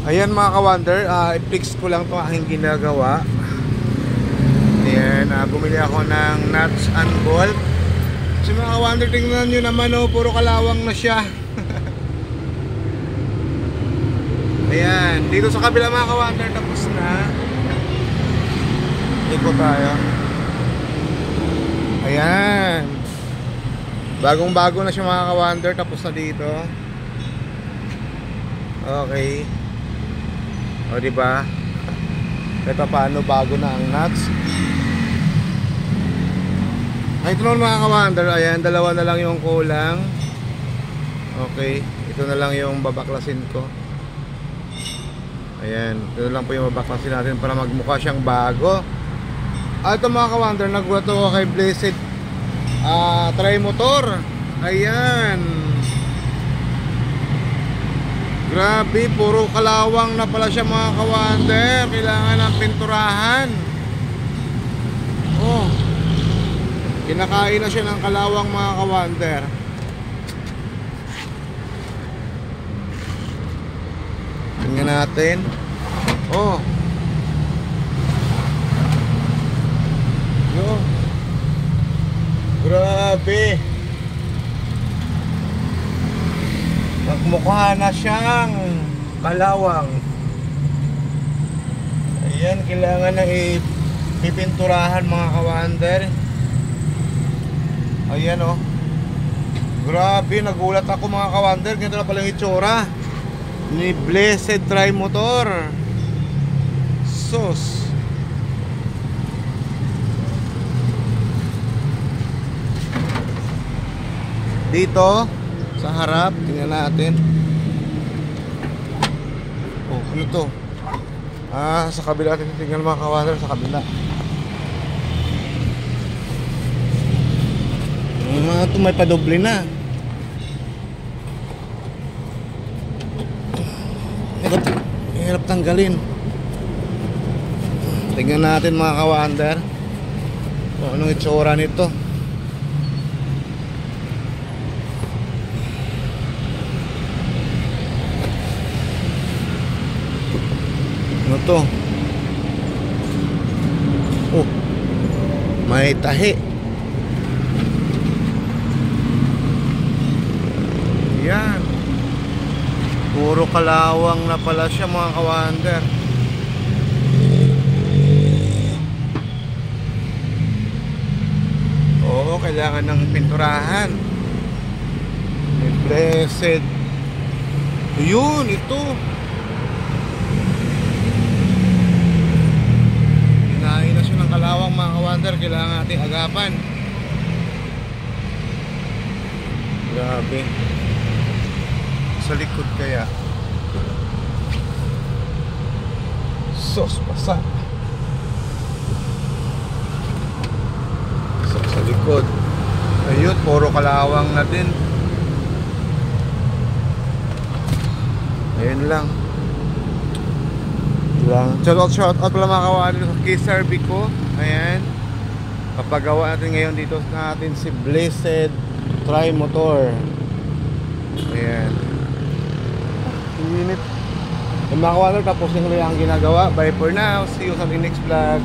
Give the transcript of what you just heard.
Ayan mga ka-wonder, i-fix ko lang itong aking ginagawa. Ayan, bumili ako ng nuts and bolt. So mga ka-wonder, tingnan nyo naman, oh, puro kalawang na siya. Ayan, dito sa kabila mga ka-wonder, tapos na. Ikot tayo. Ayan, bagong bago na siya mga ka-wonder, tapos na dito. Okay. O diba? Ito paano bago na ang nuts. Ay, ito naman mga ka-wonder. Ayan, dalawa na lang yung kulang. Okay, ito na lang yung babaklasin ko. Ayan, ito lang po yung babaklasin natin para magmukha siyang bago. At ito mga ka-wonder, nagulat ako kay Blessed Tri-Motor. Ayan, grabe, puro kalawang na pala siya mga ka-wonder. Kailangan ng pinturahan. Oh, kinakain na siya ng kalawang mga ka-wonder. Tingnan natin. Oh, yo, grabe, magmukha na siyang kalawang. Ayan, kailangan nang ipipinturahan mga ka-wonder. Ayan, oh, grabe, nagulat ako mga ka-wonder. Ganito na pala yung itsura ni Blessed Tri-Motor. Sus, dito sa harap, tingnan natin. Oh, ano to? Sa kabila natin tingnan mga ka-wonder, sa kabila. Mga ito may padoble na. Hirap tanggalin. Tingnan natin mga ka-wonder kung anong itsura nito. Ano to? Oh, may tahi. Yan, puro kalawang na pala siya mga ka-wonder. Oo, kailangan ng pinturahan. May Blessed. Yun, ito. Kinain na siya ng kalawang mga ka-wonder. Kailangan natin agapan. Grabe. Sa likod kaya. Sos, basa. Sa likod. Ayun, puro kalawang na din. Ayun lang. Shout out pala mga kawan sa K-Servi ko. Ayan, papagawa natin ngayon dito natin si Blessed Tri-Motor. Ayan, init. Mga kawan, tapos yung huli ang ginagawa. Bye for now, see you sa the next vlog.